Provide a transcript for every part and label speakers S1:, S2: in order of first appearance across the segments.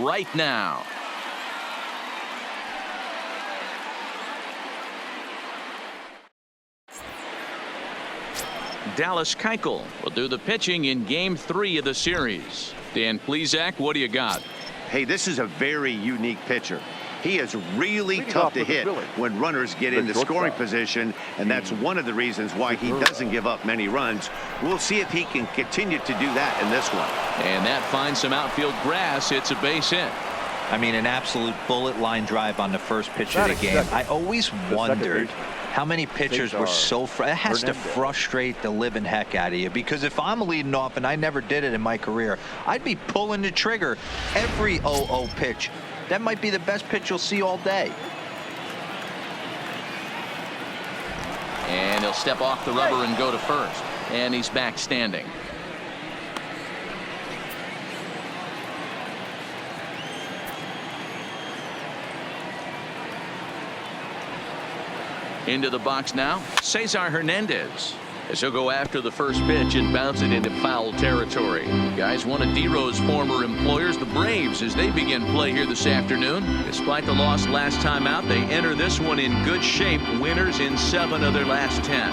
S1: right now. Dallas Keuchel will do the pitching in Game 3 of the series. Dan Plesac, what do you got?
S2: Hey, this is a very unique pitcher. He is really tough to hit when runners get into scoring position, and that's one of the reasons why he doesn't give up many runs. We'll see if he can continue to do that in this one.
S1: And that finds some outfield grass. It's a base hit.
S3: I mean, an absolute bullet line drive on the first pitch of the game. I always wondered how many pitchers were so it has to frustrate the living heck out of you, because if I'm leading off, and I never did it in my career, I'd be pulling the trigger every 0-0 pitch. That might be the best pitch you'll see all day.
S1: And he'll step off the rubber and go to first. And he's back standing. Into the box now, Cesar Hernandez, as he'll go after the first pitch and bounce it into foul territory. Guys, one of D-Rose former employers, the Braves, as they begin play here this afternoon. Despite the loss last time out, they enter this one in good shape, winners in 7 of their last 10.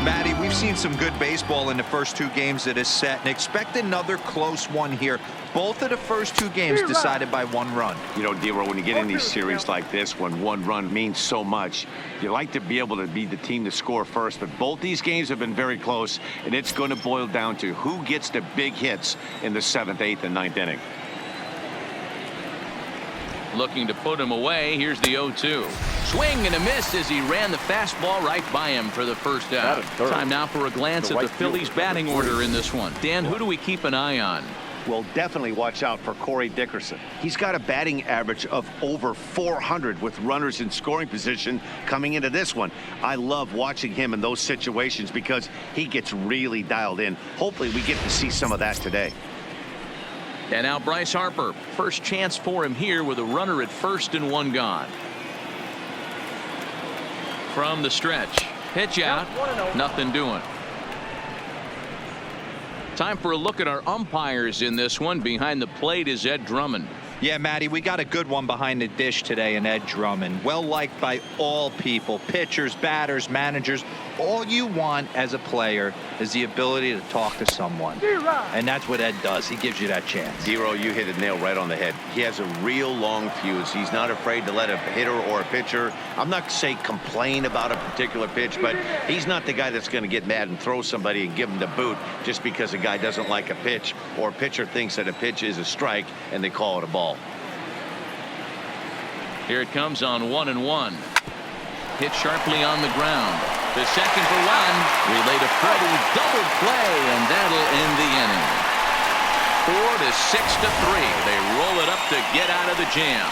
S3: Matty, we've seen some good baseball in the first 2 games of this set, and expect another close one here. Both of the first 2 games decided by 1 run.
S2: You know, D-Row, when you get in these series like this, when 1 run means so much, you like to be able to be the team to score first. But both these games have been very close, and it's going to boil down to who gets the big hits in the 7th, 8th, and 9th inning.
S1: Looking to put him away. Here's the 0-2. Swing and a miss as he ran the fastball right by him for the first out. Time now for a glance at the Phillies batting order in this one. Dan, who do we keep an eye on?
S2: Well, definitely watch out for Corey Dickerson. He's got a batting average of over 400 with runners in scoring position coming into this one. I love watching him in those situations because he gets really dialed in. Hopefully we get to see some of that today.
S1: And now Bryce Harper, first chance for him here with a runner at first and 1 gone. From the stretch, pitch out, nothing doing. Time for a look at our umpires in this one. Behind the plate is Ed Drummond.
S3: Yeah, Matty, we got a good one behind the dish today in Ed Drummond. Well liked by all people, pitchers, batters, managers. All you want as a player is the ability to talk to someone. And that's what Ed does. He gives you that chance.
S2: Zero, you hit a nail right on the head. He has a real long fuse. He's not afraid to let a hitter or a pitcher, I'm not say complain about a particular pitch, but he's not the guy that's going to get mad and throw somebody and give him the boot just because a guy doesn't like a pitch or a pitcher thinks that a pitch is a strike and they call it a ball.
S1: Here it comes on 1-1. Hit sharply on the ground. The second for 1. Relay to Freddie. Double play, and that'll end the inning. 4-6-3. They roll it up to get out of the jam.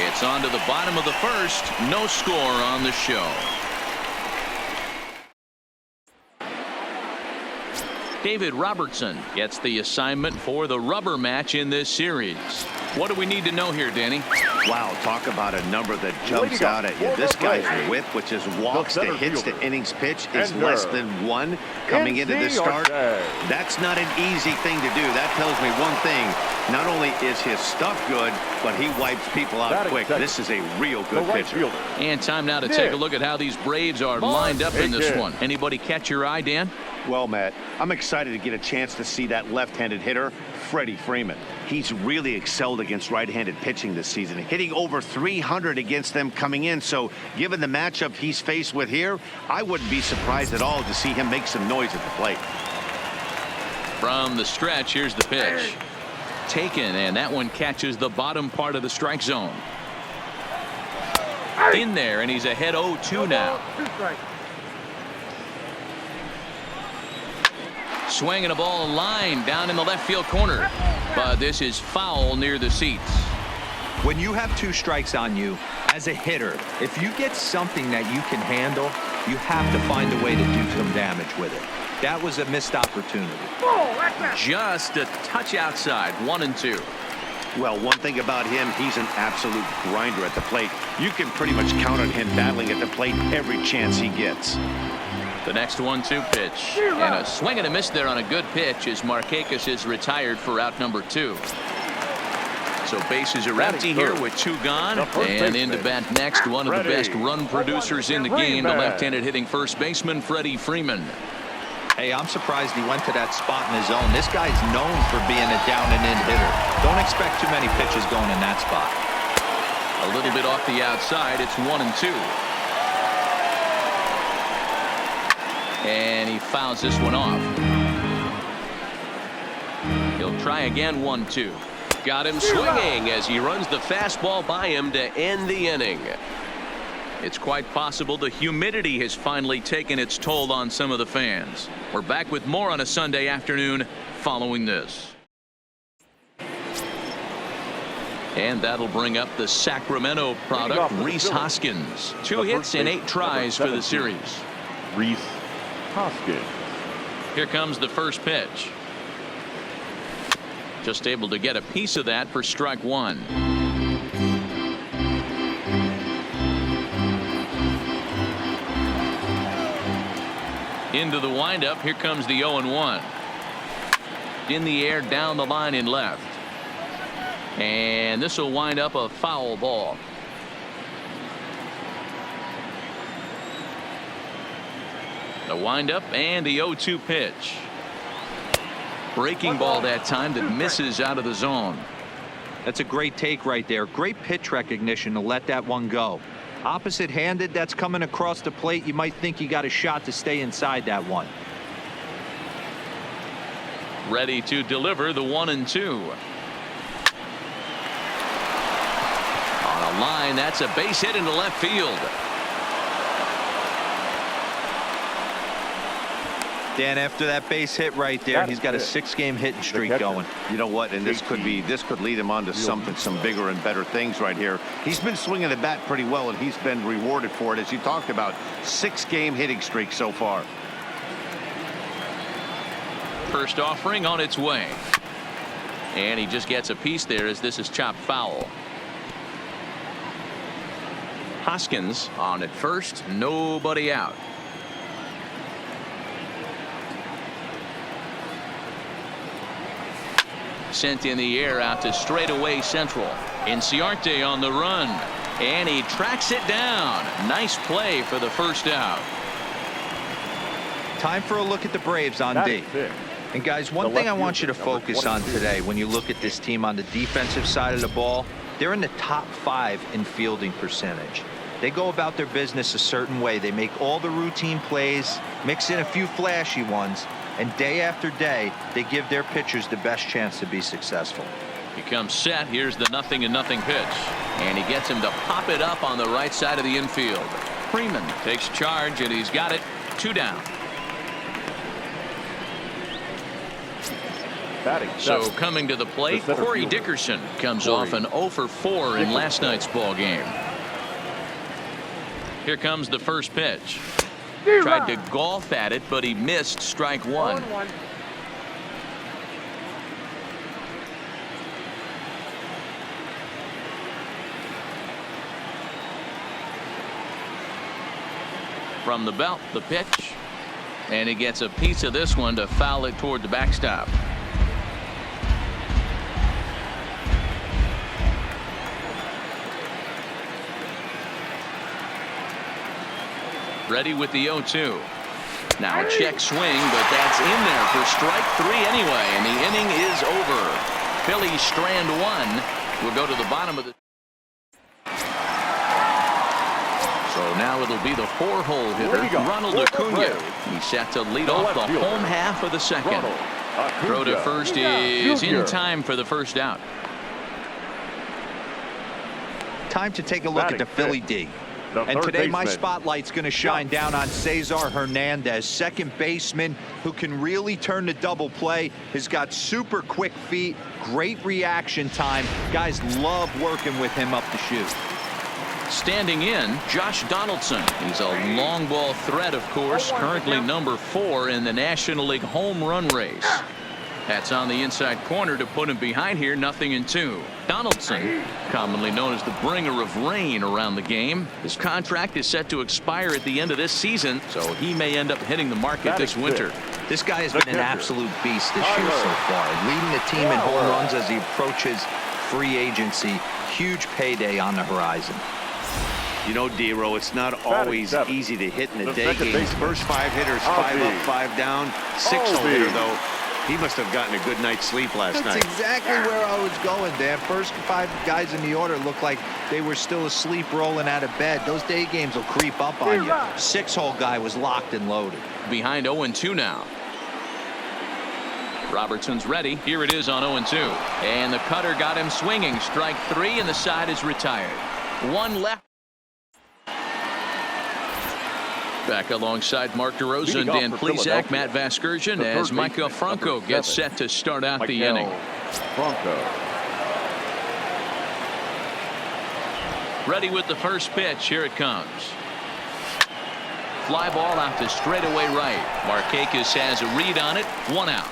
S1: It's on to the bottom of the first. No score on the show. David Robertson gets the assignment for the rubber match in this series. What do we need to know here, Danny?
S2: Wow, talk about a number that jumps out at you. This guy's whip, which is walks to hits to innings pitch, is less than 1 coming into the start. That's not an easy thing to do. That tells me one thing. Not only is his stuff good, but he wipes people out quick. This is a real good pitcher.
S1: And time now to take a look at how these Braves are lined up in this one. Anybody catch your eye, Dan?
S2: Well, Matt, I'm excited to get a chance to see that left-handed hitter, Freddie Freeman. He's really excelled against right-handed pitching this season, hitting over 300 against them coming in. So given the matchup he's faced with here, I wouldn't be surprised at all to see him make some noise at the plate.
S1: From the stretch, here's the pitch. Taken, and that one catches the bottom part of the strike zone. In there, and he's ahead 0-2 now. Swinging a ball line down in the left field corner, but this is foul near the seats.
S3: When you have 2 strikes on you as a hitter, if you get something that you can handle, you have to find a way to do some damage with it. That was a missed opportunity.
S1: Just a touch outside, 1-2.
S2: Well, one thing about him, he's an absolute grinder at the plate. You can pretty much count on him battling at the plate every chance he gets.
S1: The next 1-2 pitch, and a swing and a miss there on a good pitch as Markakis is retired for out number 2. So bases are empty here with 2 gone. And into bat next, one of the best run producers in the game, the left-handed hitting first baseman, Freddie Freeman.
S3: Hey, I'm surprised he went to that spot in his zone. This guy's known for being a down-and-in hitter. Don't expect too many pitches going in that spot.
S1: A little bit off the outside. It's 1-2. And he fouls this one off. He'll try again. 1-2. Got him swinging as he runs the fastball by him to end the inning. It's quite possible the humidity has finally taken its toll on some of the fans. We're back with more on a Sunday afternoon following this. And that'll bring up the Sacramento product, Rhys Hoskins. 2 hits in 8 tries for the series.
S4: Rhys Hoskins.
S1: Here comes the first pitch. Just able to get a piece of that for strike 1. Into the windup. Here comes the 0-1. In the air, down the line in left. And this will wind up a foul ball. The windup and the 0-2 pitch. Breaking ball that time that misses out of the zone.
S3: That's a great take right there. Great pitch recognition to let that one go. Opposite-handed, that's coming across the plate. You might think you got a shot to stay inside that one.
S1: Ready to deliver the 1-2. On a line, that's a base hit into left field.
S3: Dan, after that base hit right there, he's got a 6-game hitting streak going.
S2: You know what? And this could lead him on to some bigger and better things right here. He's been swinging the bat pretty well, and he's been rewarded for it, as you talked about. 6-game hitting streak so far.
S1: First offering on its way. And he just gets a piece there as this is chopped foul. Hoskins on at first, nobody out. Sent in the air out to straightaway central. Inciarte on the run. And he tracks it down. Nice play for the first out.
S3: Time for a look at the Braves on D. And guys, one thing I want you to focus on today when you look at this team on the defensive side of the ball, they're in the top 5 in fielding percentage. They go about their business a certain way. They make all the routine plays, mix in a few flashy ones, and day after day, they give their pitchers the best chance to be successful.
S1: He comes set. Here's the 0-0 pitch. And he gets him to pop it up on the right side of the infield. Freeman takes charge, and he's got it. 2 down. So coming to the plate, Corey Dickerson comes off an 0-for-4 in last night's ball game. Here comes the first pitch. Tried to golf at it, but he missed strike 1. From the belt, the pitch. And he gets a piece of this one to foul it toward the backstop. Ready with the 0-2. Now a check swing, but that's in there for strike 3 anyway, and the inning is over. Phillies strand 1. We'll go to the bottom of the. So now it'll be the 4-hole hitter, Ronald Acuna. He's set to lead off the home half of the second. Throw to first is in time for the first out.
S3: Time to take a look at the Philly D. And today my spotlight's going to shine down on Cesar Hernandez, second baseman who can really turn the double play. Has got super quick feet, great reaction time. Guys love working with him up the chute.
S1: Standing in, Josh Donaldson. He's a long ball threat, of course, currently number 4 in the National League home run race. That's on the inside corner to put him behind here. 0-2. Donaldson, commonly known as the bringer of rain around the game. His contract is set to expire at the end of this season, so he may end up hitting the market this winter.
S3: This guy has been an absolute beast this year so far, leading the team in home runs as he approaches free agency, huge payday on the horizon.
S2: You know, D-Row, it's not always easy to hit in the day games. First 5 hitters, 5 up, 5 down. 6-hole hitter, though. He must have gotten a good night's sleep last night.
S3: That's exactly where I was going, Dan. First 5 guys in the order looked like they were still asleep rolling out of bed. Those day games will creep up on you. 6-hole guy was locked and loaded.
S1: Behind 0-2 now. Robertson's ready. Here it is on 0-2. And the cutter got him swinging. Strike 3, and the side is retired. 1 left. Back alongside Mark DeRosa and Dan Plesac, Matt Vasgersian, as Michael Franco gets set to start out the inning.
S4: Franco.
S1: Ready with the first pitch. Here it comes. Fly ball out to straightaway right. Markakis has a read on it. 1 out.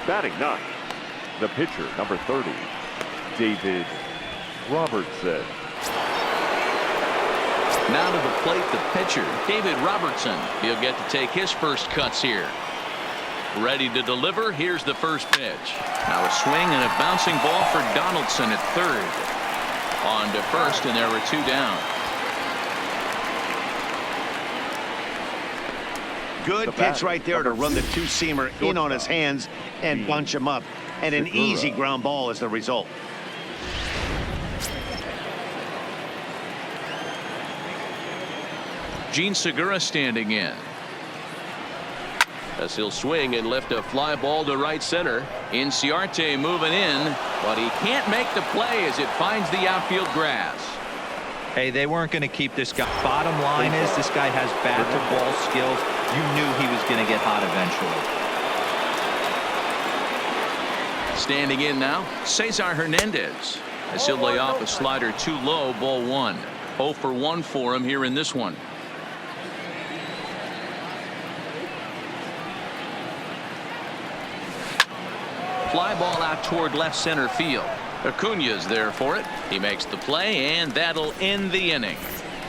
S4: Batting 9th, the pitcher, number 30, David Robertson.
S1: Now to the plate, the pitcher, David Robertson. He'll get to take his first cuts here. Ready to deliver. Here's the first pitch. Now a swing and a bouncing ball for Donaldson at third. On to first, and there were 2 down.
S2: Good pitch right there to run the 2-seamer in on his hands and bunch him up. And an easy ground ball is the result.
S1: Gene Segura standing in. As he'll swing and lift a fly ball to right center. Inciarte moving in, but he can't make the play as it finds the outfield grass.
S3: Hey, they weren't going to keep this guy. Bottom line is this guy has bat-to-ball skills. You knew he was going to get hot eventually.
S1: Standing in now, Cesar Hernandez. As he'll lay off a slider too low, ball 1. 0 for 1 for him here in this one. Fly ball out toward left center field. Acuna's there for it. He makes the play, and that'll end the inning.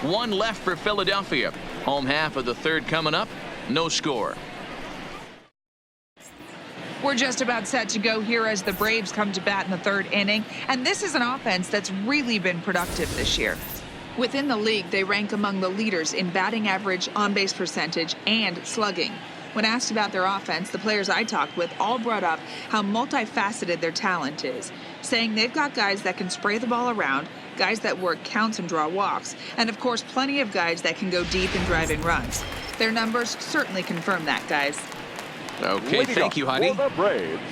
S1: 1 left for Philadelphia. Home half of the 3rd coming up. No score.
S5: We're just about set to go here as the Braves come to bat in the 3rd inning. And this is an offense that's really been productive this year. Within the league, they rank among the leaders in batting average, on-base percentage, and slugging. When asked about their offense, the players I talked with all brought up how multifaceted their talent is, saying they've got guys that can spray the ball around, guys that work counts and draw walks, and of course plenty of guys that can go deep and drive in runs. Their numbers certainly confirm that, guys.
S1: Okay, thank you, Heidi.
S4: For the Braves,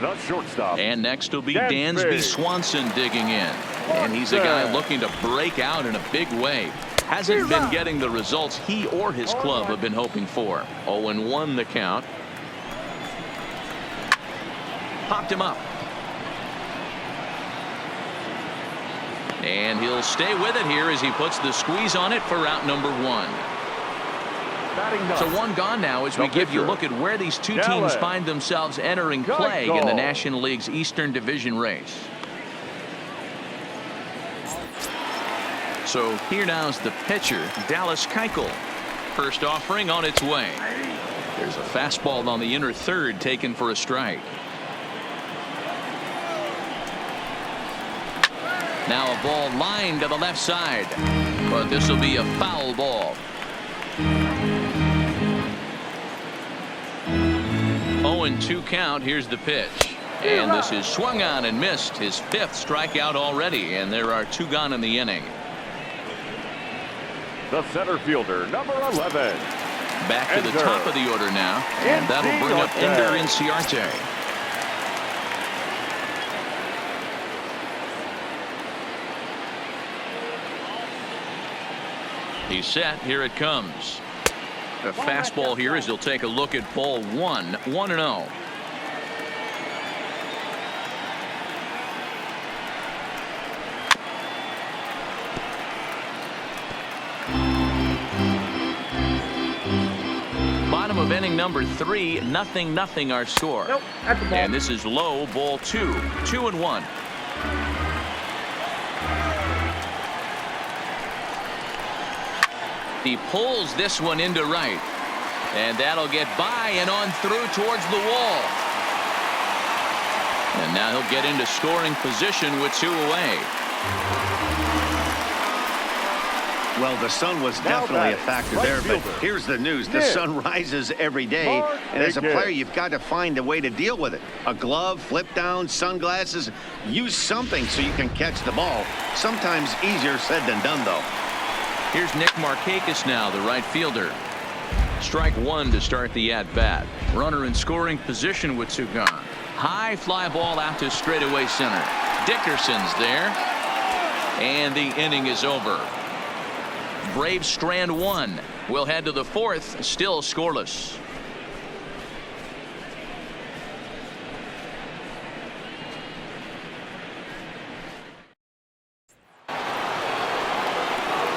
S4: the shortstop.
S1: And next will be Dansby Swanson digging in. And he's a guy looking to break out in a big way. Hasn't been getting the results he or his club have been hoping for. 0-1 the count. Popped him up. And he'll stay with it here as he puts the squeeze on it for out number 1. So 1 gone now as we give you a look at where these 2 teams find themselves entering play in the National League's Eastern Division race. So here now's the pitcher, Dallas Keuchel. First offering on its way. There's a fastball on the inner 3rd taken for a strike. Now a ball lined to the left side. But this will be a foul ball. 0-2 count. Here's the pitch. And this is swung on and missed. His 5th strikeout already. And there are 2 gone in the inning.
S4: The center fielder, number 11.
S1: Back to the top of the order now. And that'll bring up Ender Inciarte. He's set. Here it comes. A fastball here as he'll take a look at ball 1. 1-0. Bottom of inning number 3. 0-0 our score.
S6: Nope, that's the ball.
S1: And this is low, ball 2. 2-1. He pulls this one into right. And that'll get by and on through towards the wall. And now he'll get into scoring position with 2 away.
S2: Well, the sun was definitely a factor there, but here's the news. The sun rises every day, and as a player, you've got to find a way to deal with it. A glove, flip down, sunglasses, use something so you can catch the ball. Sometimes easier said than done, though.
S1: Here's Nick Markakis now, the right fielder. Strike 1 to start the at-bat. Runner in scoring position with 2 gone. High fly ball out to straightaway center. Dickerson's there, and the inning is over. Braves strand 1. We'll head to the 4th, still scoreless.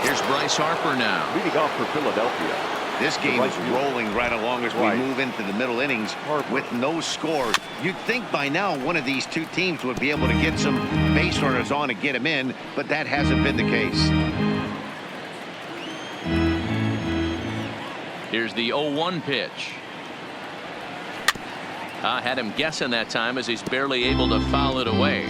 S1: Here's Bryce Harper now.
S4: Leading off for Philadelphia.
S2: This game is rolling right along as we move into the middle innings with no score. You'd think by now one of these 2 teams would be able to get some base runners on and get them in, but that hasn't been the case.
S1: Here's the 0-1 pitch. I had him guessing that time as he's barely able to foul it away.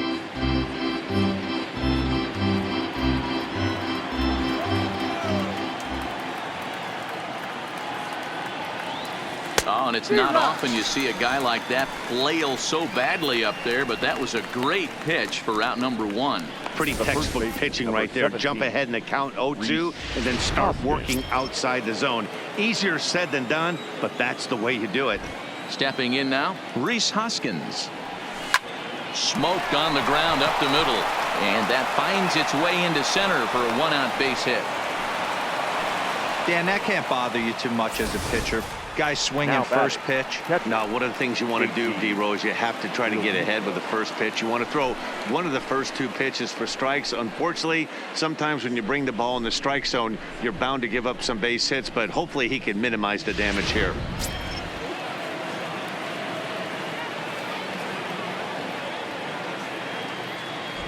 S1: Oh, and it's not often you see a guy like that flail so badly up there, but that was a great pitch for route number 1.
S2: Pretty textbook pitching right there. Jump ahead in the count 0-2 and then start working outside the zone. Easier said than done, but that's the way you do it.
S1: Stepping in now, Rhys Hoskins. Smoked on the ground up the middle, and that finds its way into center for a 1-out base hit.
S3: Dan, that can't bother you too much as a pitcher. Guy swinging first pitch.
S2: Now, one of the things you want to do, D-Rose, you have to try to get ahead with the first pitch. You want to throw one of the first 2 pitches for strikes. Unfortunately, sometimes when you bring the ball in the strike zone, you're bound to give up some base hits, but hopefully he can minimize the damage here.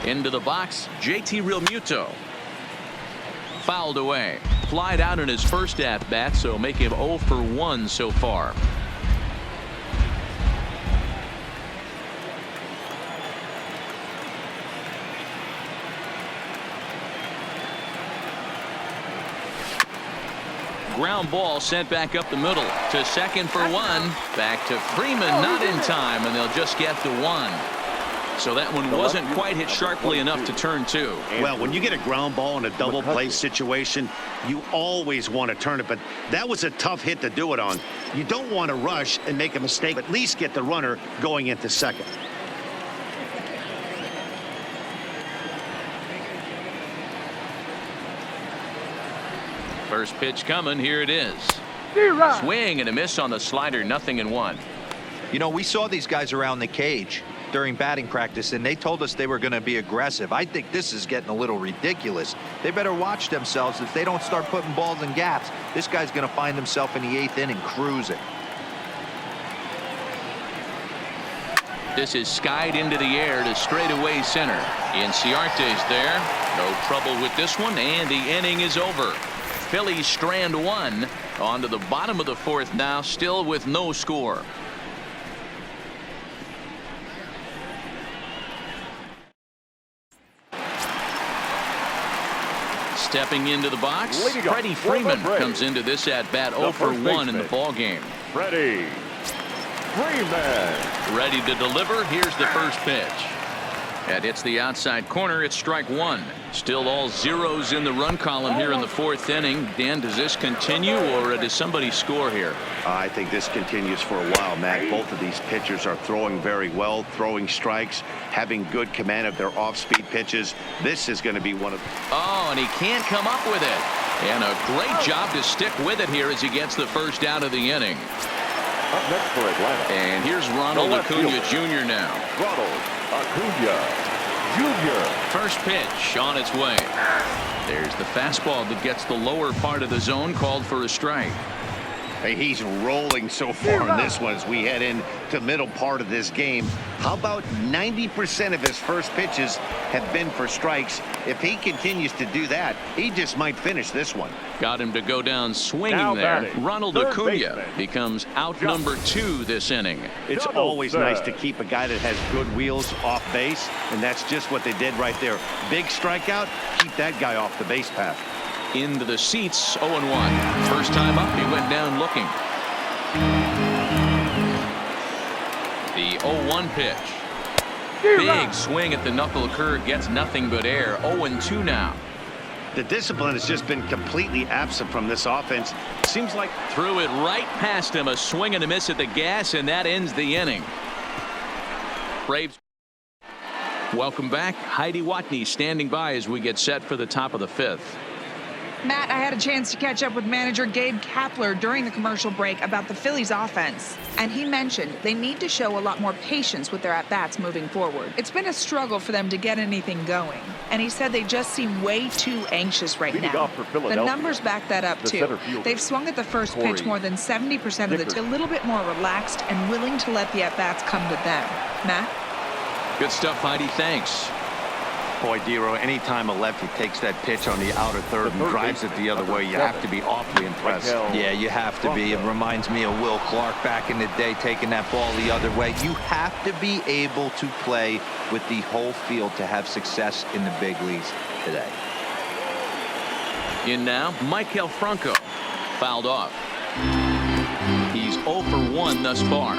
S1: Into the box, JT Realmuto. Fouled away. Flied out in his first at-bat, so make him 0 for 1 so far. Ground ball sent back up the middle to second for 1. Back to Freeman, not in time, and they'll just get the 1. So that one wasn't quite hit sharply enough to turn 2.
S2: Well, when you get a ground ball in a double play situation, you always want to turn it, but that was a tough hit to do it on. You don't want to rush and make a mistake, but at least get the runner going into second.
S1: First pitch coming. Here it is. Swing and a miss on the slider. 0-1.
S3: You know, we saw these guys around the cage during batting practice, and they told us they were going to be aggressive. I think this is getting a little ridiculous. They better watch themselves. If they don't start putting balls in gaps, this guy's going to find himself in the 8th inning cruising.
S1: This is skied into the air to straightaway center. Inciarte's there. No trouble with this one, and the inning is over. Phillies strand 1. On to the bottom of the 4th now, still with no score. Stepping into the box, Freddie Freeman comes into this at-bat 0 for 1 in the ballgame.
S4: Freddie Freeman.
S1: Ready to deliver. Here's the first pitch. That hits the outside corner. It's strike 1. Still all zeros in the run column here in the 4th inning. Dan, does this continue, or does somebody score here?
S2: I think this continues for a while, Mac. Both of these pitchers are throwing very well, throwing strikes, having good command of their off-speed pitches. This is going to be one of...
S1: Oh, and he can't come up with it. And a great job to stick with it here as he gets the first out of the inning.
S4: Up next for Atlanta.
S1: And here's Ronald Acuna Jr. now.
S4: Ronald Acuna Jr.
S1: First pitch on its way. There's the fastball that gets the lower part of the zone, called for a strike.
S2: Hey, he's rolling so far in this one as we head into middle part of this game. How about 90% of his first pitches have been for strikes? If he continues to do that, he just might finish this one.
S1: Got him to go down swinging
S4: Now
S1: there.
S4: batting,
S1: Ronald
S4: third
S1: Acuna
S4: baseman.
S1: becomes out number 2 this inning.
S2: It's
S4: Double
S2: always
S4: sack.
S2: nice to keep a guy that has good wheels off base, and that's just what they did right there. Big strikeout, keep that guy off the base path.
S1: Into the seats, 0-1. First time up, he went down looking. The 0-1 pitch. Big swing at the knuckle curve, gets nothing but air. 0-2 now.
S2: The discipline has just been completely absent from this offense. Seems like
S1: Threw it right past him, a swing and a miss at the gas, and that ends the inning. Braves. Welcome back. Heidi Watney standing by as we get set for the top of the 5th.
S5: Matt, I had a chance to catch up with manager Gabe Kapler during the commercial break about the Phillies offense. And he mentioned they need to show a lot more patience with their at-bats moving forward. It's been a struggle for them to get anything going. And he said they just seem way too anxious right
S4: Leading
S5: now.
S4: off for Philadelphia,
S5: The numbers back that up,
S4: the
S5: too.
S4: center fielder,
S5: They've swung at the first pitch
S4: Corey
S5: more than 70% of the time, a little bit more relaxed and willing to let the at-bats come to them. Matt?
S1: Good stuff, Heidi. Thanks.
S2: Boy, Dero, anytime a lefty takes that pitch on the outer third and drives it the other way, you have to be awfully impressed.
S3: Yeah, you have to be. It reminds me of Will Clark back in the day taking that ball the other way. You have to be able to play with the whole field to have success in the big leagues today.
S1: In now, Michael Franco. Fouled off. He's 0 for 1 thus far.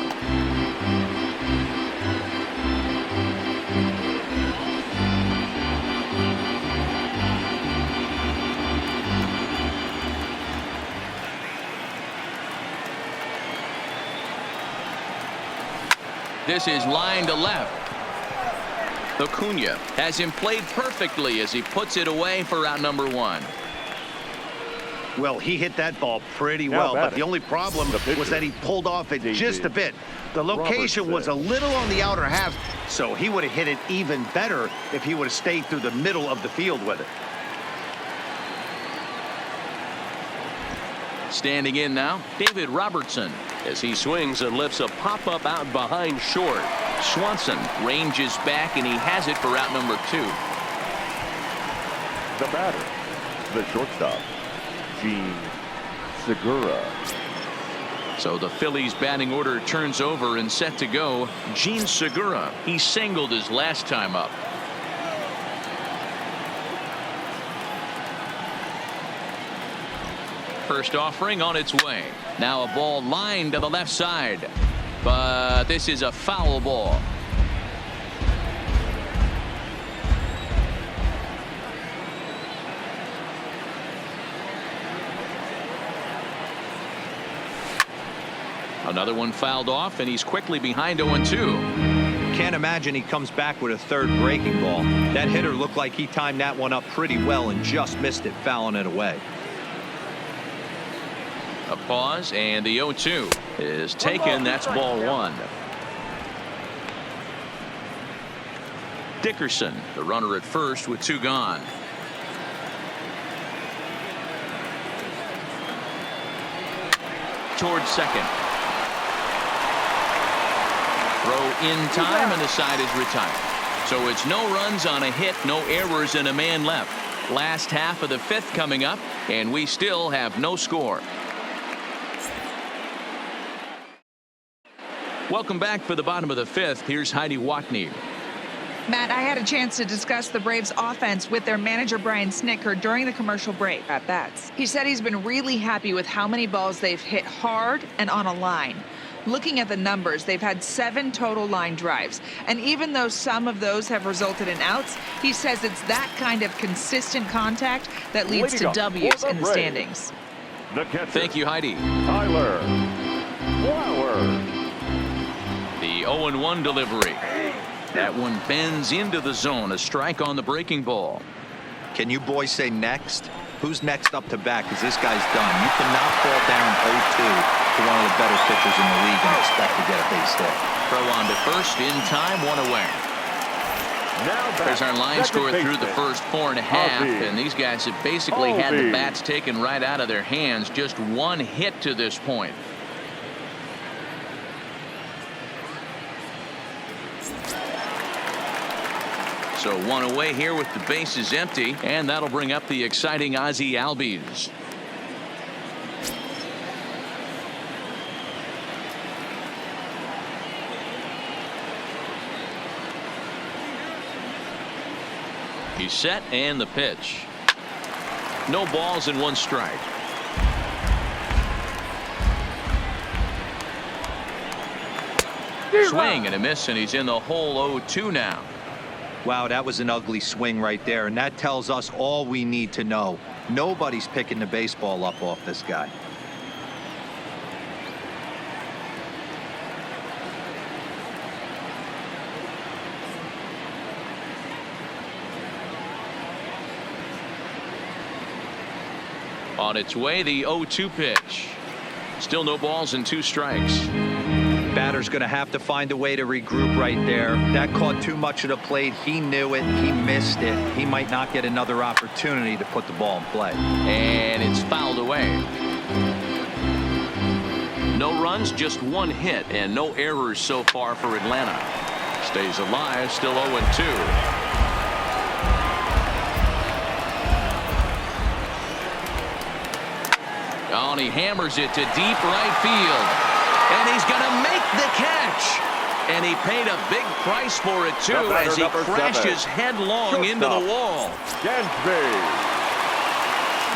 S1: This is line to left. Acuna has him played perfectly as he puts it away for out number 1.
S2: Well, he hit that ball pretty
S4: Now
S2: well, but
S4: batting,
S2: the only problem
S4: the pitcher,
S2: was that he pulled off it
S4: DJ
S2: just a bit. The location was a little on the outer half, so he would have hit it even better if he would have stayed through the middle of the field with it.
S1: Standing in now, David Robertson, as he swings and lifts a pop-up out behind short. Swanson ranges back, and he has it for out number 2.
S4: The batter, the shortstop, Gene Segura.
S1: So the Phillies batting order turns over and set to go. Gene Segura, he singled his last time up. First offering on its way. Now a ball lined to the left side. But this is a foul ball. Another one fouled off, and he's quickly behind 0-2.
S3: Can't imagine he comes back with a third breaking ball. That hitter looked like he timed that one up pretty well and just missed it, fouling it away.
S1: A pause, and the 0-2 is taken. That's ball 1. Dickerson, the runner at first with 2 gone. Towards second. Throw in time, and the side is retired. So it's no runs on a hit, no errors, and a man left. Last half of the 5th coming up, and we still have no score. Welcome back for the bottom of the 5th. Here's Heidi Watney.
S5: Matt, I had a chance to discuss the Braves offense with their manager Brian Snitker during the commercial break at bats. He said he's been really happy with how many balls they've hit hard and on a line. Looking at the numbers, they've had 7 total line drives. And even though some of those have resulted in outs, he says it's that kind of consistent contact that leads to W's in the standings.
S4: The catcher,
S1: Thank you, Heidi.
S4: Tyler Flowers.
S1: The 0-1 delivery. That one bends into the zone. A strike on the breaking ball.
S3: Can you boys say next? Who's next up to bat? Because this guy's done. You cannot fall down 0-2 to one of the better pitchers in the league and expect to get a base hit.
S1: Throw on to first in time, 1 away. There's our line score through the first 4.5, and these guys have basically had the bats taken right out of their hands. Just one hit to this point. So one away here with the bases empty, and that'll bring up the exciting Ozzie Albies. He's set, and the pitch. No balls and one strike. Swing and a miss, and he's in the hole 0-2 now.
S3: Wow, that was an ugly swing right there, and that tells us all we need to know. Nobody's picking the baseball up off this guy.
S1: On its way, the 0-2 pitch. Still no balls and 2 strikes.
S3: Batter's going to have to find a way to regroup right there. That caught too much of the plate. He knew it. He missed it. He might not get another opportunity to put the ball in play.
S1: And it's fouled away. No runs, just 1 hit, and no errors so far for Atlanta. Stays alive, still 0-2. Oh, and he hammers it to deep right field. And he's going to make the catch. And he paid a big price for it, too, as he crashes headlong into the wall.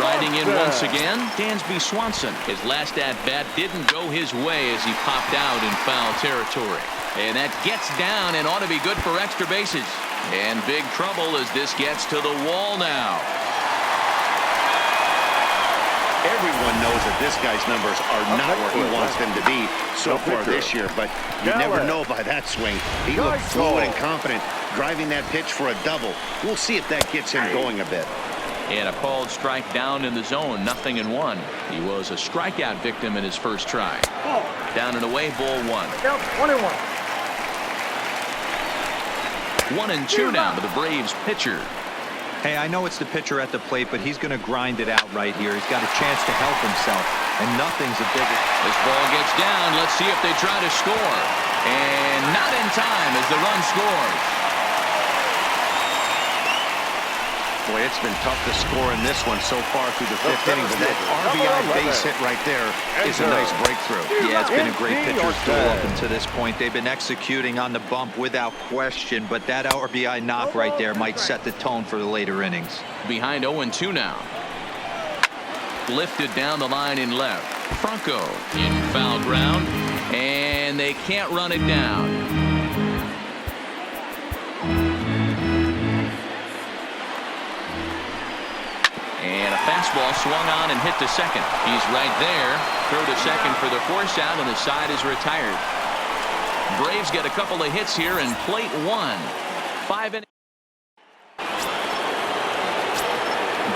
S1: Riding in once again, Dansby Swanson. His last at-bat didn't go his way as he popped out in foul territory. And that gets down and ought to be good for extra bases. And big trouble as this gets to the wall now.
S2: Everyone knows that this guy's numbers are not where he wants them to be so far this year, but you never know by that swing. He looked fluid and confident driving that pitch for a double. We'll see if that gets him going a bit.
S1: And a called strike down in the zone, 0-1. He was a strikeout victim in his first try. Down and away, ball 1. 1-2 now to the Braves pitcher.
S3: Hey, I know it's the pitcher at the plate, but he's going to grind it out right here. He's got a chance to help himself, and nothing's a bigger.
S1: This ball gets down. Let's see if they try to score. And not in time as the run scores.
S2: Boy, it's been tough to score in this one so far through the 5th inning, but that RBI base hit right there is a nice breakthrough.
S3: Yeah, it's been a great pitcher's duel up until this point. They've been executing on the bump without question, but that RBI knock right there might set the tone for the later innings.
S1: Behind 0-2 now. Lifted down the line in left. Franco in foul ground, and they can't run it down. And a fastball swung on and hit to second. He's right there. Throw to second for the force out, and the side is retired. Braves get a couple of hits here and plate 1. 5 innings.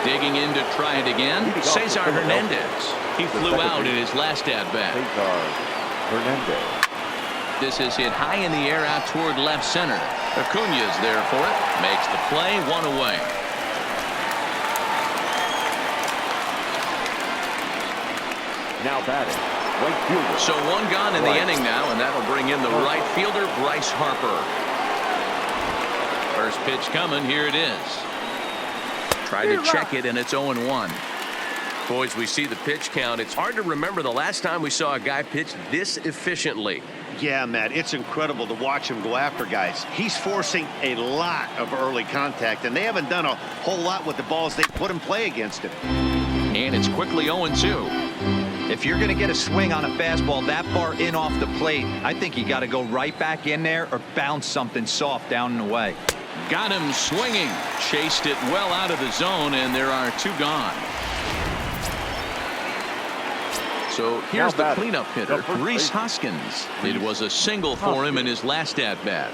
S1: Digging in to try it again. Cesar Hernandez. He flew out in his last at-bat. This is hit high in the air out toward left center. Acuña's there for it. Makes the play, 1 away.
S4: Now batting, right fielder.
S1: So 1 gone in the inning now, and that'll bring in the right fielder, Bryce Harper. First pitch coming. Here it is. Tried to check it, and it's 0-1. Boys, we see the pitch count. It's hard to remember the last time we saw a guy pitch this efficiently.
S2: Yeah, Matt, it's incredible to watch him go after guys. He's forcing a lot of early contact, and they haven't done a whole lot with the balls they put in play against him.
S1: And it's quickly 0-2.
S3: If you're going to get a swing on a fastball that far in off the plate, I think you got to go right back in there or bounce something soft down and away.
S1: Got him swinging. Chased it well out of the zone, and there are 2 gone. So here's the cleanup hitter, Rhys Hoskins. It was a single for him in his last at-bat.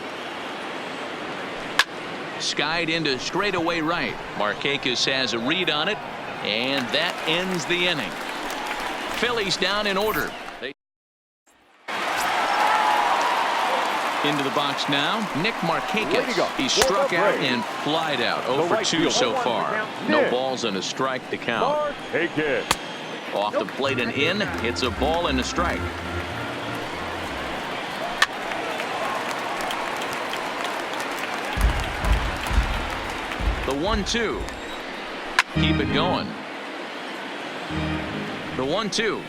S1: Skied into straightaway right. Markakis has a read on it, and that ends the inning. Phillies down in order. Into the box now, Nick Markakis. He struck out and flied out. 0 for 2 so far. No balls and a strike to count. Off the plate and in. It's a ball and a strike. The 1-2. Keep it going. The 1-2.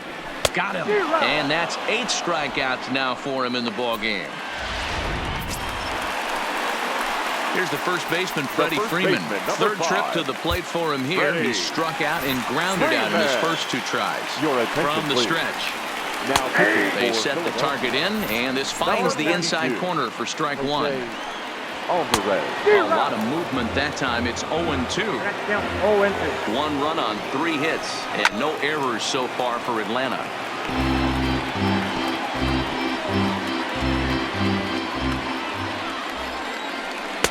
S1: Got him. And that's 8 strikeouts now for him in the ball game. Here's the first baseman, Freddie Freeman. Third trip to the plate for him here. He struck out and grounded out in his first 2 tries. From the stretch. They set the target in, and this finds the inside corner for strike 1. A lot of movement that time. It's 0-2. 1 run on 3 hits, and no errors so far for Atlanta.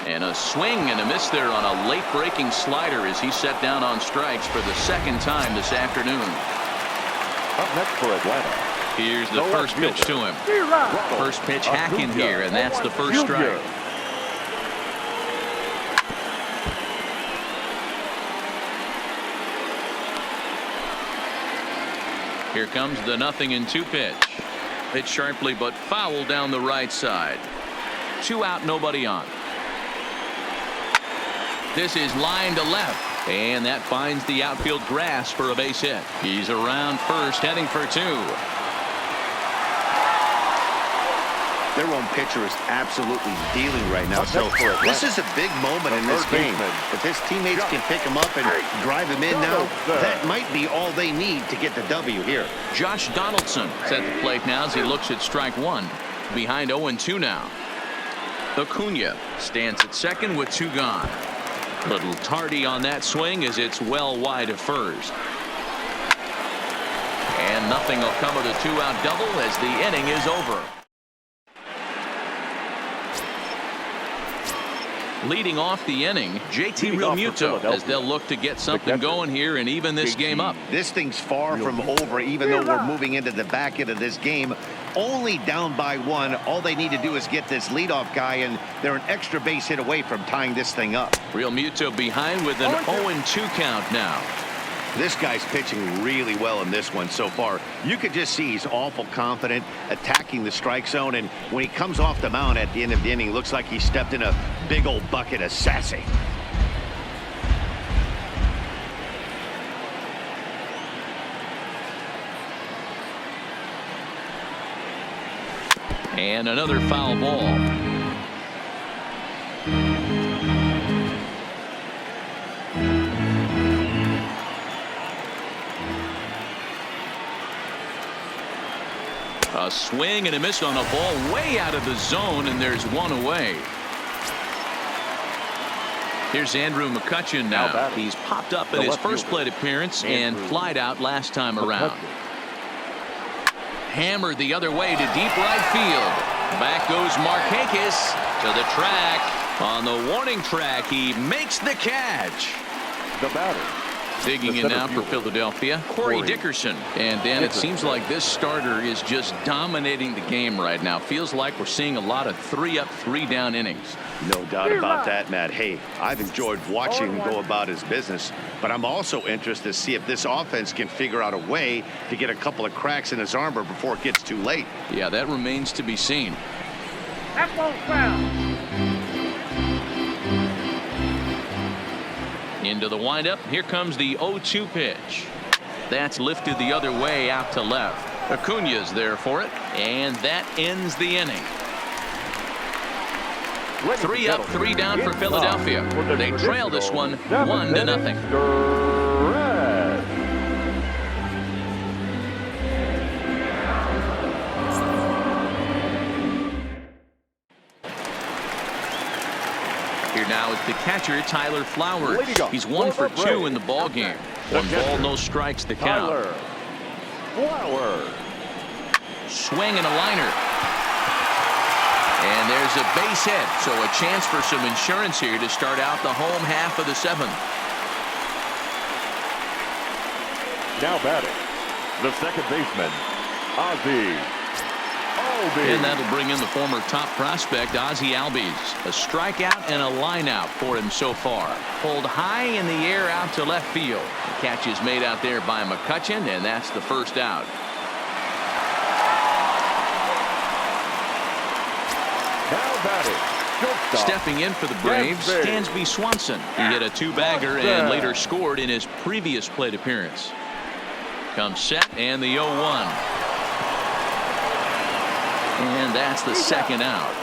S1: And a swing and a miss there on a late breaking slider as he set down on strikes for the 2nd time this afternoon.
S4: Up next for Atlanta.
S1: Here's the first pitch to him. First pitch hacking here, and that's the first strike. Here comes the 0-2 pitch. Hit sharply but foul down the right side. 2 out, nobody on. This is line to left, and that finds the outfield grass for a base hit. He's around first, heading for 2.
S2: Their own pitcher is absolutely dealing right now. So this is a big moment in this game. If his teammates can pick him up and drive him in now, that might be all they need to get the W here.
S1: Josh Donaldson is at the plate now as he looks at strike 1. Behind 0-2 now. Acuna stands at second with 2 gone. Little tardy on that swing as it's well wide of first. And nothing will come of the 2-out double as the inning is over. Leading off the inning, JT Realmuto, as they'll look to get something going here and even this game up.
S2: This thing's far from over, even though we're moving into the back end of this game. Only down by 1. All they need to do is get this leadoff guy, and they're an extra base hit away from tying this thing up.
S1: Realmuto behind with an 0-2 count now.
S2: This guy's pitching really well in this one so far. You could just see he's awful confident, attacking the strike zone, and when he comes off the mound at the end of the inning, looks like he stepped in a big old bucket of sassy.
S1: And another foul ball. A swing and a miss on a ball way out of the zone, and there's 1 away. Here's Andrew McCutchen now. He's popped up in his first plate appearance and flied out last time around. Hammered the other way to deep right field. Back goes Markakis to the track. On the warning track, he makes the catch.
S4: The batter.
S1: Digging in now for Philadelphia, Corey Dickerson. And Dan, it seems like this starter is just dominating the game right now. Feels like we're seeing a lot of 3-up, 3-down innings.
S2: No doubt about that, Matt. Hey, I've enjoyed watching him go about his business, but I'm also interested to see if this offense can figure out a way to get a couple of cracks in his armor before it gets too late.
S1: Yeah, that remains to be seen.
S6: That ball's foul.
S1: Into the windup. Here comes the 0-2 pitch. That's lifted the other way out to left. Acuna's there for it, and that ends the inning. 3 up, 3 down for Philadelphia. They trail this one 1-0. Here now is the catcher, Tyler Flowers. He's 1 for 2 in the ball game. 1 ball, no strikes to count.
S4: Flowers.
S1: Swing and a liner. And there's a base hit, so a chance for some insurance here to start out the home half of the 7th.
S4: Now batting, the second baseman, Ozzie
S1: And that'll bring in the former top prospect, Ozzie Albies. A strikeout and a lineout for him so far. Pulled high in the air out to left field. The catch is made out there by McCutchen, and that's the first out.
S4: Now batting.
S1: Stepping in for the Braves, Dansby Swanson. He hit a two-bagger and later scored in his previous plate appearance. Comes set and the 0-1. And that's the second out.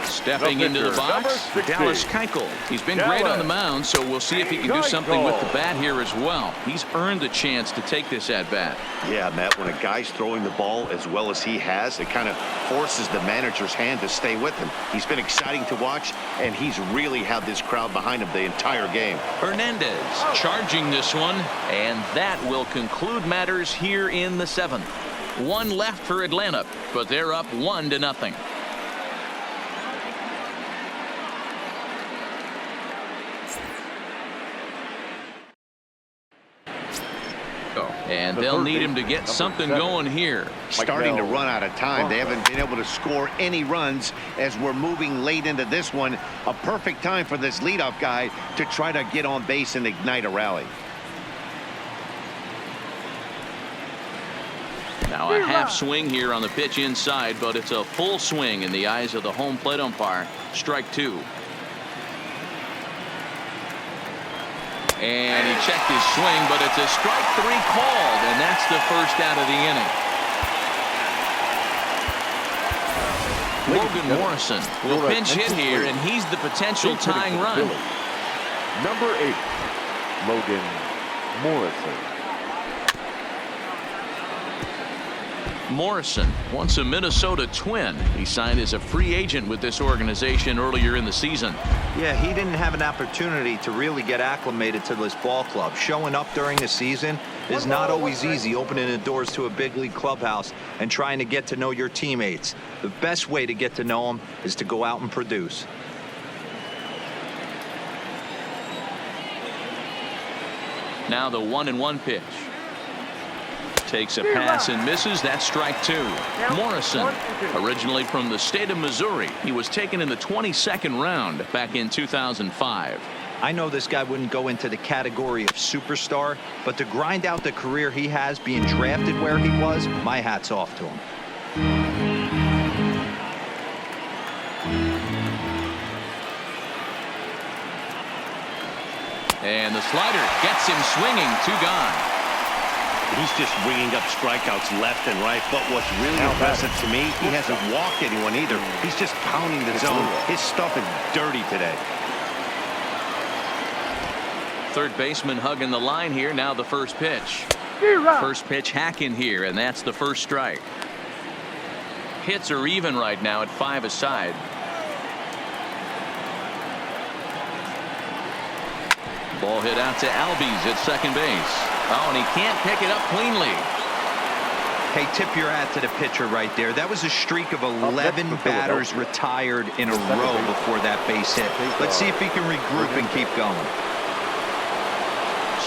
S1: Stepping into the box, Dallas Keuchel. He's been great on the mound, so we'll see if he can do something with the bat here as well. He's earned the chance to take this at-bat.
S2: Yeah, Matt, when a guy's throwing the ball as well as he has, it kind of forces the manager's hand to stay with him. He's been exciting to watch, and he's really had this crowd behind him the entire game.
S1: Hernandez charging this one, and that will conclude matters here in the 7th. One left for Atlanta, but they're up 1-0. And they'll need him to get something going here.
S2: Starting to run out of time. They haven't been able to score any runs as we're moving late into this one. A perfect time for this leadoff guy to try to get on base and ignite a rally.
S1: Now a half swing here on the pitch inside, but it's a full swing in the eyes of the home plate umpire. Strike 2. And he checked his swing, but it's a strike 3 called, and that's the first out of the inning. Logan Morrison will pinch hit here, and he's the potential tying run.
S4: Number 8, Logan Morrison.
S1: Morrison, once a Minnesota Twin. He signed as a free agent with this organization earlier in the season.
S3: Yeah, he didn't have an opportunity to really get acclimated to this ball club. Showing up during the season is not always easy, opening the doors to a big league clubhouse and trying to get to know your teammates. The best way to get to know them is to go out and produce.
S1: Now the 1-1 pitch. Takes a pass and misses. That's strike 2. Morrison, originally from the state of Missouri. He was taken in the 22nd round back in 2005.
S3: I know this guy wouldn't go into the category of superstar, but to grind out the career he has being drafted where he was, my hat's off to him.
S1: And the slider gets him swinging. 2 gone.
S2: He's just ringing up strikeouts left and right. But what's really impressive to me, he hasn't walked anyone either. He's just pounding the zone. His stuff is dirty today.
S1: Third baseman hugging the line here. Now the first pitch. First pitch hacking here, and that's the first strike. Hits are even right now at 5 aside. Ball hit out to Albies at second base. Oh, and he can't pick it up cleanly.
S3: Hey, tip your hat to the pitcher right there. That was a streak of 11 batters retired in a row before that base hit. Let's see if he can regroup and keep going.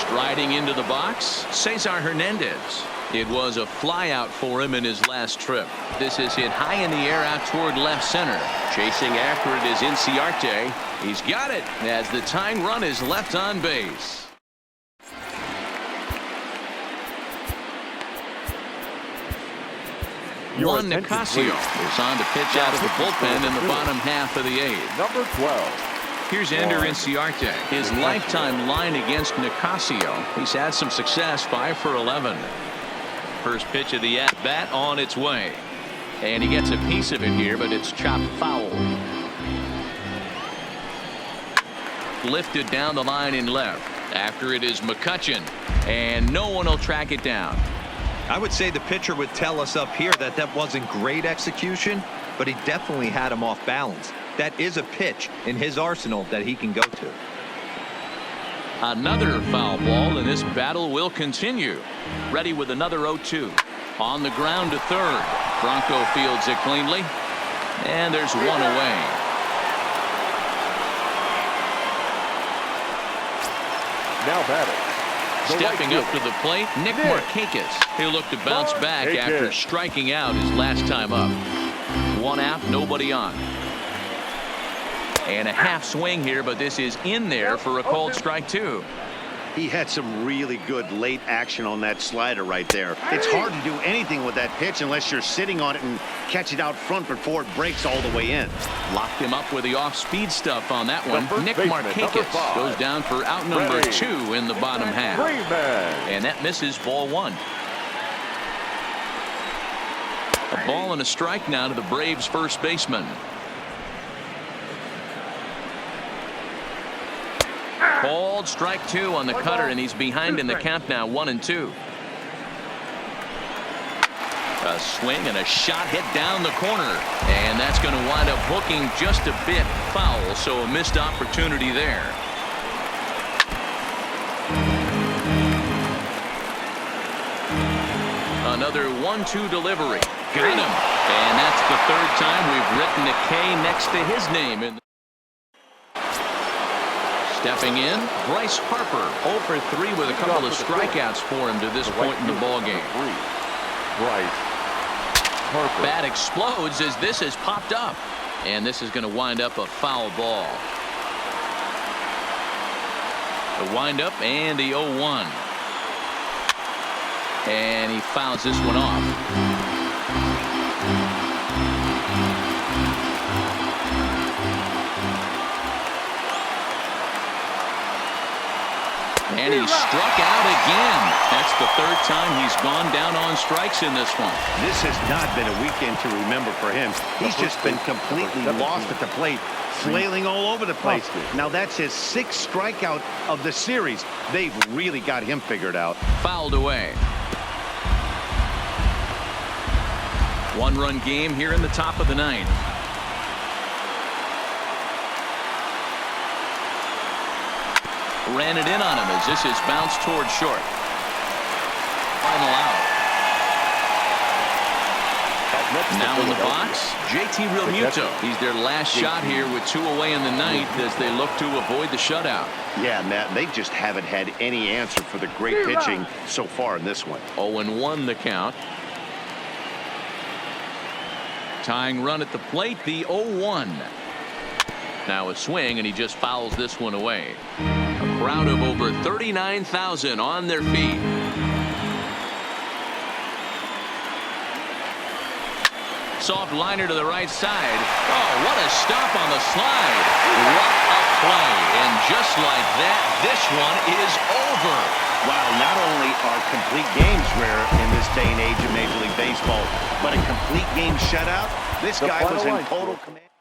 S1: Striding into the box, Cesar Hernandez. It was a flyout for him in his last trip. This is hit high in the air out toward left center. Chasing after it is Inciarte. He's got it as the tying run is left on base. Juan Nicasio is on to pitch out of the bullpen in the bottom half of the 8th.
S4: Number 12.
S1: Here's Ender Inciarte. His lifetime line against Nicasio. He's had some success, 5 for 11. First pitch of the at-bat on its way. And he gets a piece of it here, but it's chopped foul. Lifted down the line in left. After it is McCutchen. And no one will track it down.
S3: I would say the pitcher would tell us up here that that wasn't great execution, but he definitely had him off balance. That is a pitch in his arsenal that he can go to.
S1: Another foul ball, and this battle will continue. Ready with another 0-2. On the ground to third. Bronco fields it cleanly. And there's one away.
S4: Now batting.
S1: Stepping up to the plate, Nick Markakis. He'll look to bounce back after striking out his last time up. 1 out, nobody on. And a half swing here, but this is in there for a called strike 2.
S2: He had some really good late action on that slider right there. It's hard to do anything with that pitch unless you're sitting on it and catch it out front before it breaks all the way in.
S1: Locked him up with the off-speed stuff on that one. Nick Markakis goes down for out number 2 in the bottom half. And that misses ball 1. A ball and a strike now to the Braves first baseman. Called strike 2 on the cutter, and he's behind in the count now, 1-2. A swing and a shot hit down the corner, and that's going to wind up hooking just a bit foul, so a missed opportunity there. Another 1-2 delivery. Got him. And that's the 3rd time we've written a K next to his name. Stepping in, Bryce Harper, 0 for 3 with a couple of strikeouts for him to this point in the ballgame.
S4: Bryce Harper.
S1: Bat explodes as this has popped up. And this is going to wind up a foul ball. The windup and the 0-1. And he fouls this one off. And he struck out again. That's the 3rd time he's gone down on strikes in this one.
S2: This has not been a weekend to remember for him. He's just been completely lost at the plate, flailing all over the place. Now that's his 6th strikeout of the series. They've really got him figured out.
S1: Fouled away. 1-run game here in the top of the 9th. Ran it in on him as this is bounced toward short. Final out. Now in the box, JT Realmuto. He's their last shot here with 2 away in the 9th as they look to avoid the shutout.
S2: Yeah, Matt, they just haven't had any answer for the great pitching so far in this one.
S1: 0-1 the count. Tying run at the plate, the 0-1. Now a swing, and he just fouls this one away. A crowd of over 39,000 on their feet. Soft liner to the right side. Oh, what a stop on the slide. What a play. And just like that, this one is over.
S2: Wow, not only are complete games rare in this day and age of Major League Baseball, but a complete game shutout. This guy was in total command.